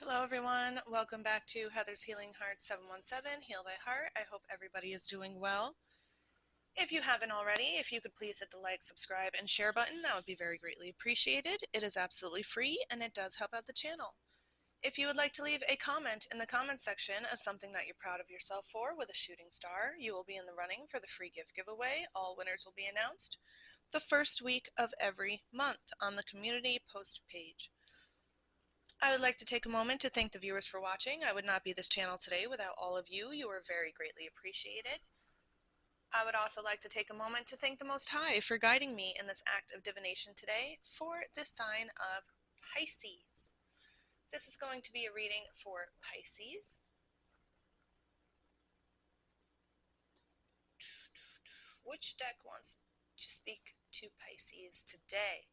Hello everyone, welcome back to Heather's Healing Heart 717, Heal Thy Heart. I hope everybody is doing well. If you haven't already, if you could please hit the like, subscribe, and share button, that would be very greatly appreciated. It is absolutely free and it does help out the channel. If you would like to leave a comment in the comment section of something that you're proud of yourself for with a shooting star, you will be in the running for the free gift giveaway. All winners will be announced the first week of every month on the community post page. I would like to take a moment to thank the viewers for watching. I would not be this channel today without all of you. You are very greatly appreciated. I would also like to take a moment to thank the Most High for guiding me in this act of divination today for this sign of Pisces. This is going to be a reading for Pisces. Which deck wants to speak to Pisces today?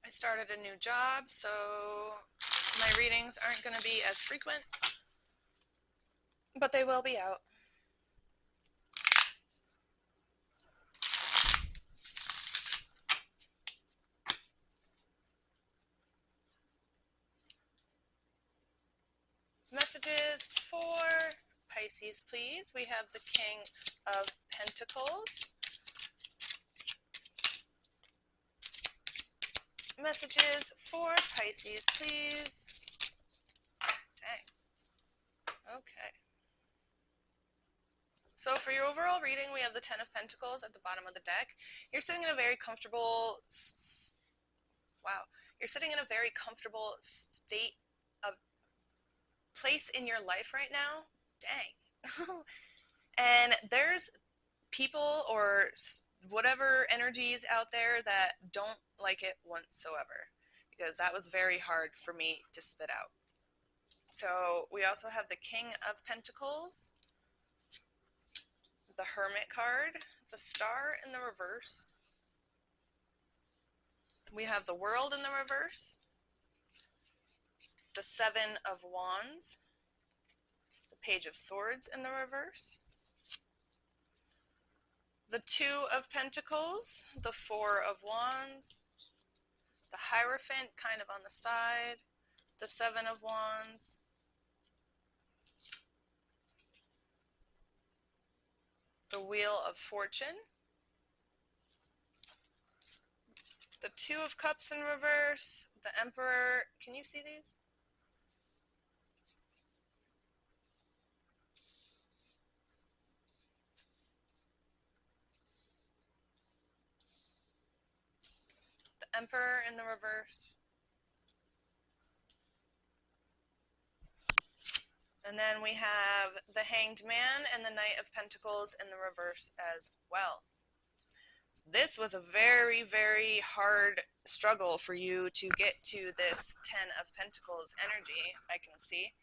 I started a new job, so my readings aren't going to be as frequent, but they will be out. Messages for Pisces, please. We have the King of Pentacles. Messages for Pisces, please. Dang. Okay. So for your overall reading, we have the Ten of Pentacles at the bottom of the deck. You're sitting in a very comfortable, you're sitting in a very comfortable state of place in your life right now. Dang. And there's people or whatever energies out there that don't like it whatsoever, because that was very hard for me to spit out. So we also have the King of Pentacles, the Hermit card, the Star in the reverse. We have the World in the reverse, the Seven of Wands, the Page of Swords in the reverse, the Two of Pentacles, the Four of Wands, the Hierophant kind of on the side, the Seven of Wands, the Wheel of Fortune, the Two of Cups in reverse, the Emperor. Can you see these? The Emperor in the reverse. And then we have the Hanged Man and the Knight of Pentacles in the reverse as well. So this was a very, very hard struggle for you to get to this Ten of Pentacles energy, I can see.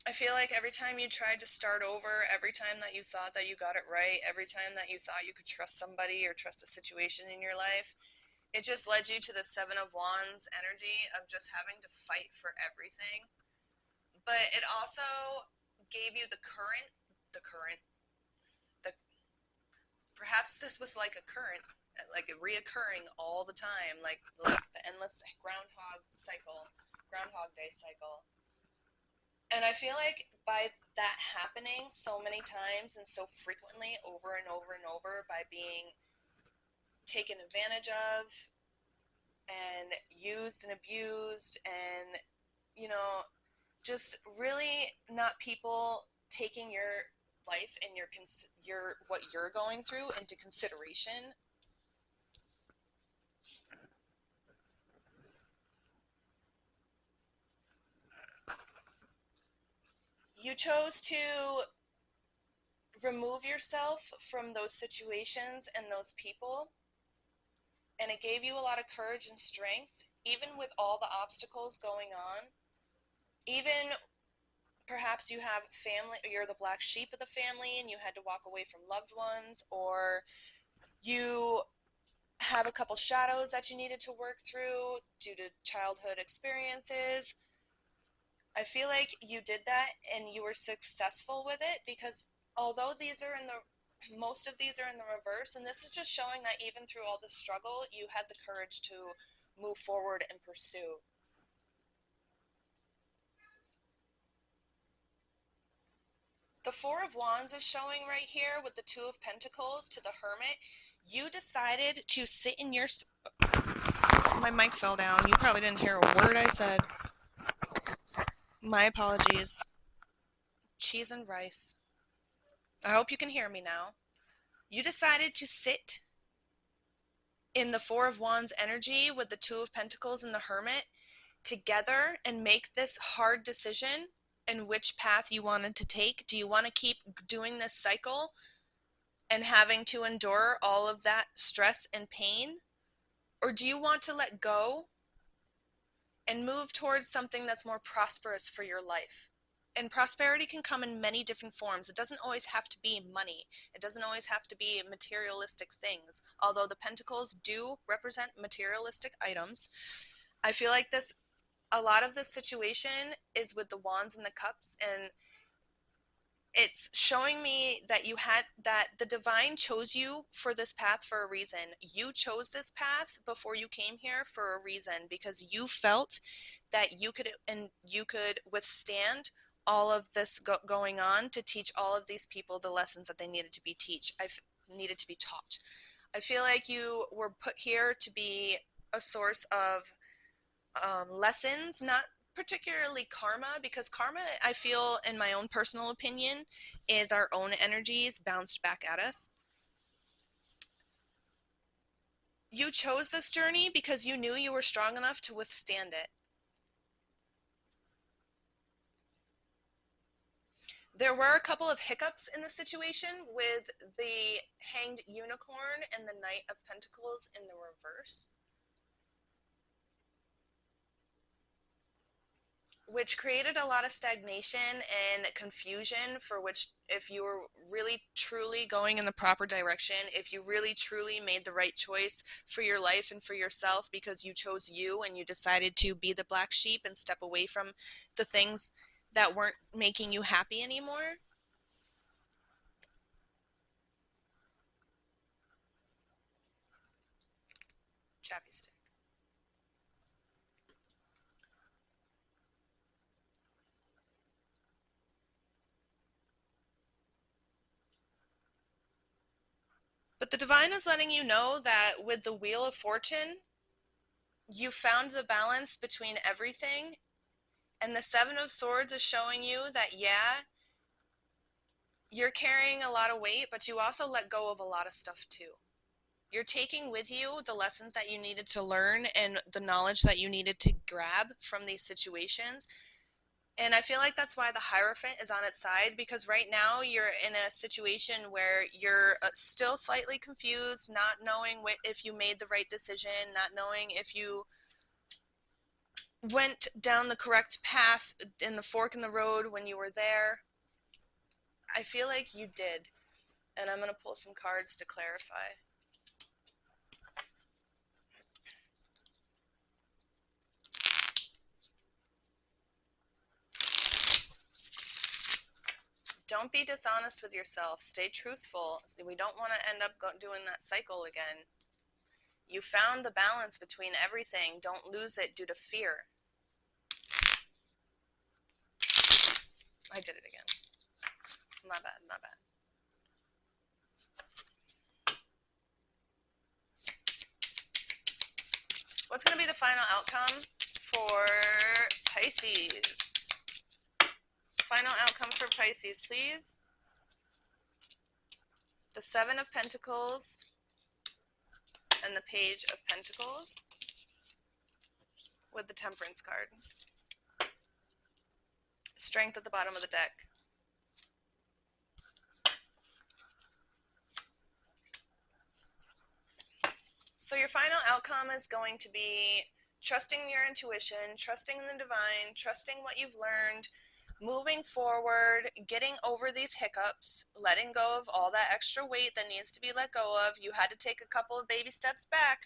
I feel like every time you tried to start over, every time that you thought that you got it right, every time that you thought you could trust somebody or trust a situation in your life, it just led you to the Seven of Wands energy of just having to fight for everything. But it also gave you perhaps this was like a current, like a reoccurring all the time, like the endless Groundhog Day cycle. And I feel like by that happening so many times and so frequently over and over and over, by being taken advantage of and used and abused and, you know, just really not people taking your life and your what you're going through into consideration. You chose to remove yourself from those situations and those people, and it gave you a lot of courage and strength, even with all the obstacles going on, even perhaps you have family, you're the black sheep of the family and you had to walk away from loved ones, or you have a couple shadows that you needed to work through due to childhood experiences. I feel like you did that and you were successful with it, because although these are in the most of these are in the reverse, and this is just showing that even through all the struggle, you had the courage to move forward and pursue. The Four of Wands is showing right here with the Two of Pentacles to the Hermit. You decided to sit in your... My mic fell down. You probably didn't hear a word I said. My apologies. Cheese and rice. I hope you can hear me now. You decided to sit in the Four of Wands energy with the Two of Pentacles and the Hermit together and make this hard decision in which path you wanted to take. Do you want to keep doing this cycle and having to endure all of that stress and pain? Or do you want to let go and move towards something that's more prosperous for your life? And prosperity can come in many different forms. It doesn't always have to be money. It doesn't always have to be materialistic things. Although the pentacles do represent materialistic items, I feel like a lot of this situation is with the wands and the cups, and it's showing me that the divine chose you for this path for a reason. You chose this path before you came here for a reason, because you felt that you could withstand all of this going on to teach all of these people the lessons that they needed to be taught. I feel like you were put here to be a source of lessons, not particularly karma, because karma, I feel, in my own personal opinion, is our own energies bounced back at us. You chose this journey because you knew you were strong enough to withstand it. There were a couple of hiccups in the situation with the Hanged Unicorn and the Knight of Pentacles in the reverse, which created a lot of stagnation and confusion, for which, if you were really truly going in the proper direction, if you really truly made the right choice for your life and for yourself, because you chose you and you decided to be the black sheep and step away from the things that weren't making you happy anymore. Chappy stick. But the divine is letting you know that with the Wheel of Fortune, you found the balance between everything. And the Seven of Swords is showing you that, yeah, you're carrying a lot of weight, but you also let go of a lot of stuff too. You're taking with you the lessons that you needed to learn and the knowledge that you needed to grab from these situations. And I feel like that's why the Hierophant is on its side, because right now you're in a situation where you're still slightly confused, not knowing if you made the right decision, not knowing if you went down the correct path in the fork in the road when you were there. I feel like you did. And I'm going to pull some cards to clarify. Don't be dishonest with yourself. Stay truthful. We don't want to end up doing that cycle again. You found the balance between everything. Don't lose it due to fear. I did it again. My bad, my bad. What's going to be the final outcome for Pisces? Final outcome for Pisces, please. The Seven of Pentacles and the Page of Pentacles with the Temperance card. Strength at the bottom of the deck. So your final outcome is going to be trusting your intuition, trusting in the divine, trusting what you've learned, moving forward, getting over these hiccups, letting go of all that extra weight that needs to be let go of. You had to take a couple of baby steps back.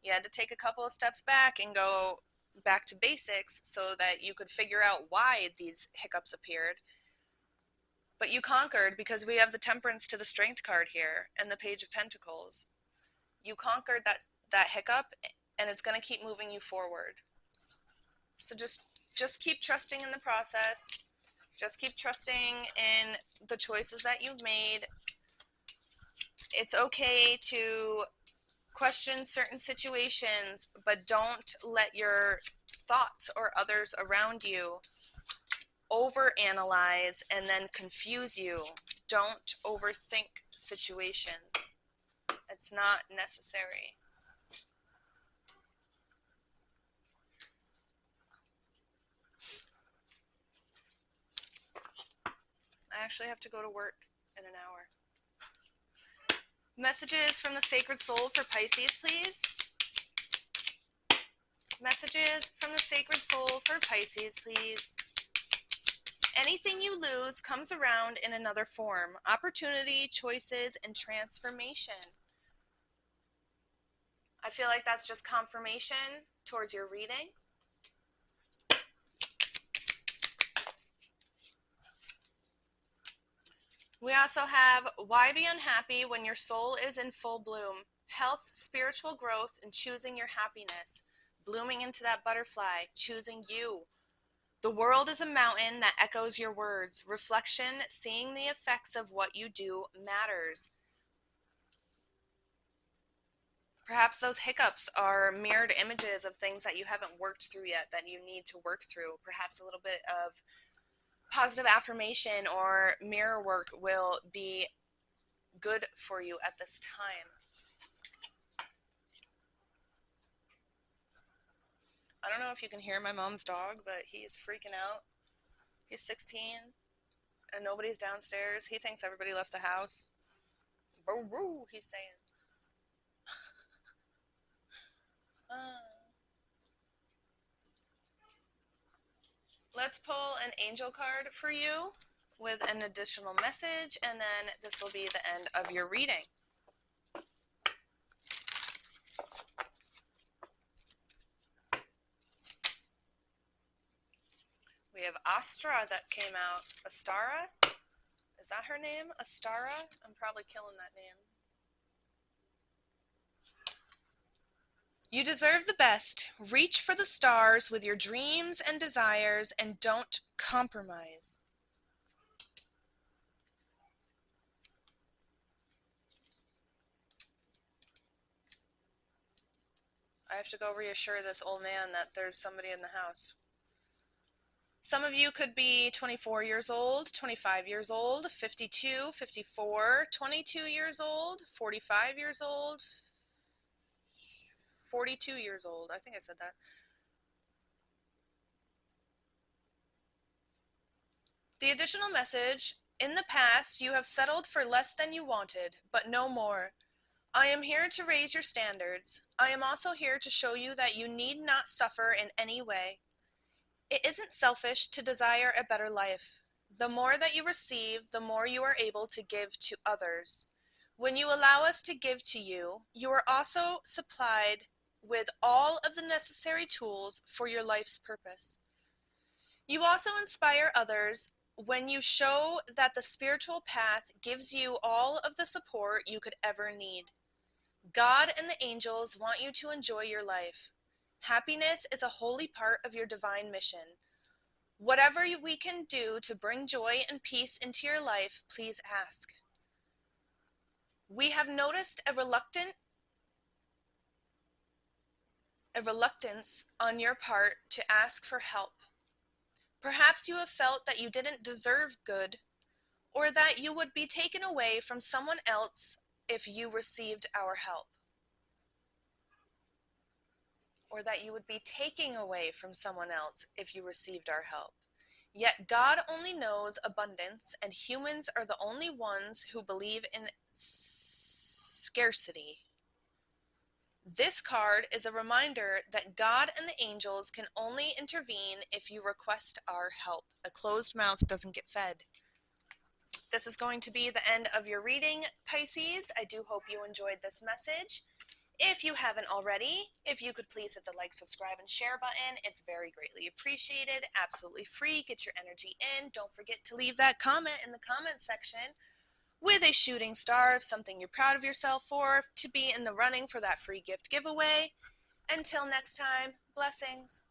You had to take a couple of steps back and go back to basics so that you could figure out why these hiccups appeared. But you conquered, because we have the Temperance to the Strength card here and the Page of Pentacles. You conquered that hiccup, and it's going to keep moving you forward. So just keep trusting in the process. Just keep trusting in the choices that you've made. It's okay to question certain situations, but don't let your thoughts or others around you overanalyze and then confuse you. Don't overthink situations. It's not necessary. I actually have to go to work in an hour. Messages from the Sacred Soul for Pisces, please. Messages from the Sacred Soul for Pisces, please. Anything you lose comes around in another form. Opportunity, choices, and transformation. I feel like that's just confirmation towards your reading. We also have, why be unhappy when your soul is in full bloom? Health, spiritual growth, and choosing your happiness. Blooming into that butterfly, choosing you. The world is a mountain that echoes your words. Reflection, seeing the effects of what you do matters. Perhaps those hiccups are mirrored images of things that you haven't worked through yet that you need to work through. Perhaps a little bit of positive affirmation or mirror work will be good for you at this time. I don't know if you can hear my mom's dog, but he's freaking out. He's 16 and nobody's downstairs. He thinks everybody left the house. Boo boo, he's saying. Let's pull an angel card for you with an additional message, and then this will be the end of your reading. We have Astra that came out. Astara? Is that her name? Astara? I'm probably killing that name. You deserve the best. Reach for the stars with your dreams and desires, and don't compromise. I have to go reassure this old man that there's somebody in the house. Some of you could be 24 years old, 25 years old, 52, 54, 22 years old, 45 years old, 42 years old. I think I said that. The additional message, in the past you have settled for less than you wanted, but no more. I am here to raise your standards. I am also here to show you that you need not suffer in any way. It isn't selfish to desire a better life. The more that you receive, the more you are able to give to others. When you allow us to give to you, you are also supplied with all of the necessary tools for your life's purpose. You also inspire others when you show that the spiritual path gives you all of the support you could ever need. God and the angels want you to enjoy your life. Happiness is a holy part of your divine mission. Whatever we can do to bring joy and peace into your life, please ask. We have noticed a reluctance on your part to ask for help. Perhaps you have felt that you didn't deserve good, or that you would be taken away from someone else if you received our help. Or that you would be taking away from someone else if you received our help. Yet God only knows abundance, and humans are the only ones who believe in scarcity. This card is a reminder that God and the angels can only intervene if you request our help. A closed mouth doesn't get fed. This is going to be the end of your reading, Pisces. I do hope you enjoyed this message. If you haven't already, if you could please hit the like, subscribe, and share button, it's very greatly appreciated. Absolutely free. Get your energy in. Don't forget to leave that comment in the comment section with a shooting star of something you're proud of yourself for, to be in the running for that free gift giveaway. Until next time, blessings.